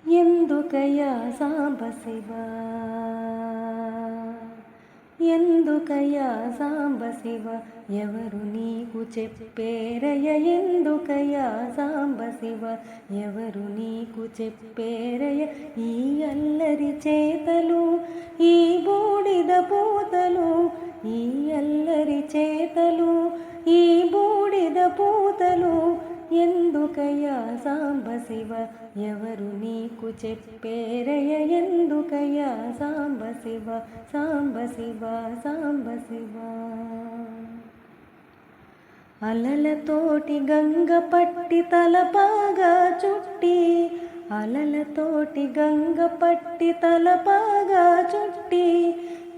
ఎందుకయ్యా సాంబశివ, ఎందుకయ్యా సాంబశివ, ఎవరు నీకు చెప్పేరయ్య? ఎందుకయ్యా సాంబశివ, ఎవరు నీకు చెప్పేరయ్య? ఈ అల్లరి చేతలు, ఈ బూడిద పూతలు, ఈ అల్లరి చేతలు, ఈ బూడిద పూతలు, ఎందుకయ్యా సాంబశివ, ఎవరు నీకు చెప్పేరయ్య? ఎందుకయ్యా సాంబశివ, సాంబశివ, సాంబశివ. అలలతోటి గంగ పట్టి తలపాగా చుట్టి, అలలతోటి గంగ పట్టి తలపాగా చుట్టి,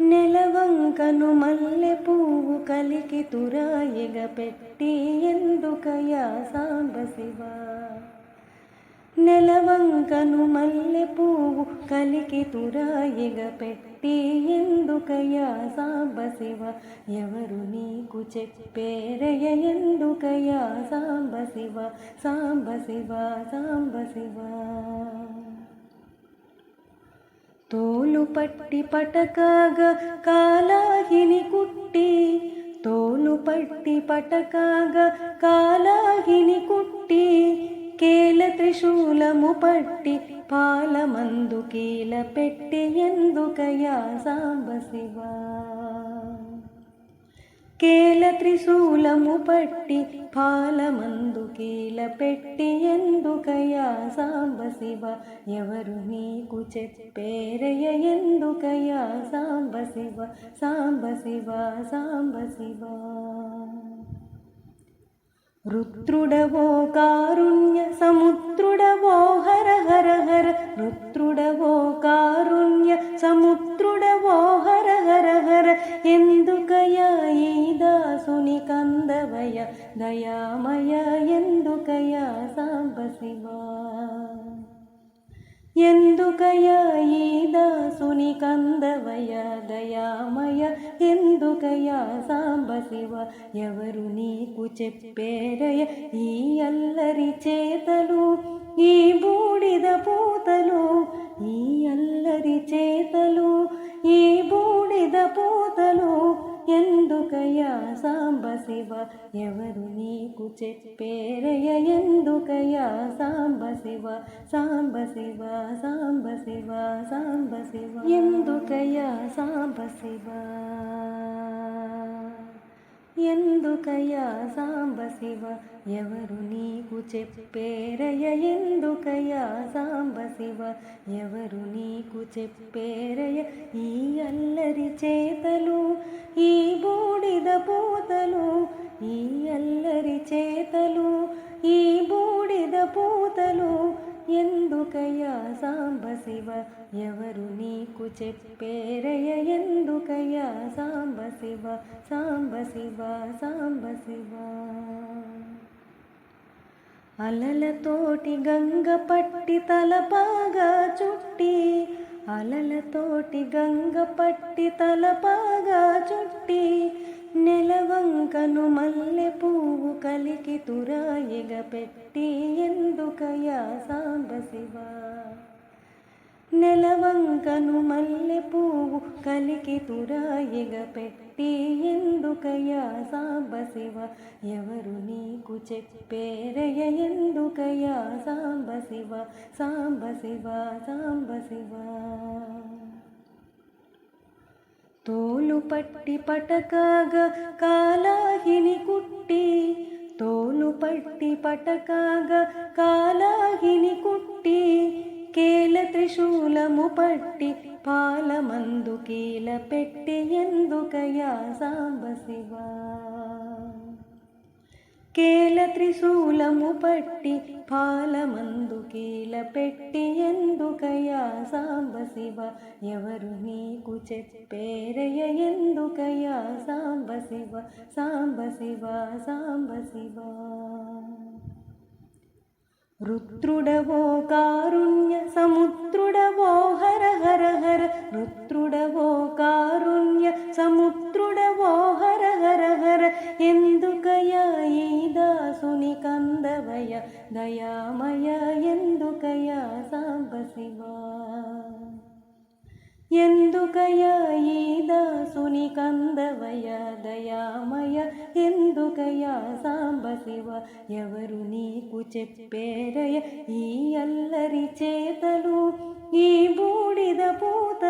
నెలవంకను మల్లె పువ్వు కలికి తురాయిగ పెట్టి, ఎందుకయ్యా సాంబశివ, నెలవంకను మల్లె పువ్వు కలికి తురాయిగ పెట్టి, ఎందుకయ్యా సాంబశివ, ఎవరు నీకు చెప్పేరయ్య? ఎందుకయ్యా సాంబశివ, సాంబశివ, సాంబశివ. తోలు పట్టి పటకాగా కాలాగిని కుట్టి, తోలు పట్టి పటకాగా కాలాగిని కుట్టి, కేల త్రిశూలము పట్టి పాలమందు కీల పెట్టి, ఎందుకయ్యా సాంబశివ, కేల త్రిశూలము పట్టి పాలమందు కీల పెట్టి, ఎందుకయ్యా సాంబశివ, ఎవరు నీకు చెప్పేరయ్య? ఎందుకయ్యా సాంబశివ, సాంబశివ, సాంబశివ. రుద్రుడవో కారుణ్య సముద్రుడవో హర హర హర, రుద్రుడవో కారుణ్య సముద్రుడవో హర హర హర, ఎందుకయ్యా ఈ దాసుని కందవయ దయామయ? ఎందుకయ్యా సాంబశివ, ఎందుకయ్యా ఈ దాసుని కందవయ దయామయ? ఎందుకయ్యా సాంబశివ, ఎవరు నీకు చెప్పేరయ్య? ఈ అల్లరి చేతలు, ఈ బూడిద పూతలు, ఈ అల్లరి చేతలు, ఈ బూడిద పూతలు, ఎందుకయ్యా సాంబశివ, ఎవరు నీకు చెప్పేరయ్య? ఎందుకయ్యా సాంబశివ, సాంబశివ, సాంబశివ, సాంబశివ. ఎందుకయ్యా సాంబశివ, ఎందుకయ్యా సాంబశివ, ఎవరు నీకు చెప్పేరయ్య? ఎందుకయ్యా సాంబశివ, ఎవరు నీకు చెప్పేరయ్య? ఈ అల్లరి చేతలు, ఈ బూడిద పూతలు, ఈ అల్లరి చేతలు, ఈ బూడిద పూతలు, ఎందుకయ్యా సాంబశివ, ఎవరు నీకు చెప్పేరయ్య? ఎందుకయ్యా సాంబశివ, సాంబశివ, సాంబశివ. అలలతోటి గంగ పట్టి తలపాగా చుట్టి, అలలతోటి గంగ పట్టి తలపాగా చుట్టి, నెలవంకను మల్లె పువ్వు కలికి తురాయిగ పెట్టి, ఎందుకయ్యా సాంబశివ, నెలవంకను మల్లె పువ్వు కలికి తురాయిగ పెట్టి, ఎందుకయ్యా సాంబశివ, ఎవరు నీకు చెప్పేరయ్య? ఎందుకయ్యా సాంబశివ, సాంబశివ, సాంబశివ. తోలు పట్టి పటకాగా కాలాగిని కుట్టి, తోలు పట్టి పటకాగా కాలాగిని కుట్టి, కేల త్రిశూలము పట్టి పాలమందు కీల పెట్టి, ఎందుకయ్యా సాంబశివ, కేల త్రిశూలము పట్టి పాలమందు కీల పెట్టి, ఎందుకయ్యా సాంబశివ, ఎవరు నీకు చెప్పేరయ్య? ఎందుకయ్యా సాంబశివ, సాంబశివ, సాంబశివ. రుద్రుడవో కారుణ్య సముద్రుడవో హర హర హర, రుద్రుడవో కారుణ్య సముద్రుడవో హర హర హర, ఎందుకయ్యా ఈ దాసుని కందవయ దయామయ? ఎందుకయ్యా సాంబశివ, ఎందుకయ్యా ఈ దాసుని కందవయ దయామయ ఎందుకయ్యా సాంబశివ ఎవరు నీకు చెప్పేరయ ఈ అల్లరి చేతలు ఈ బూడిద పూత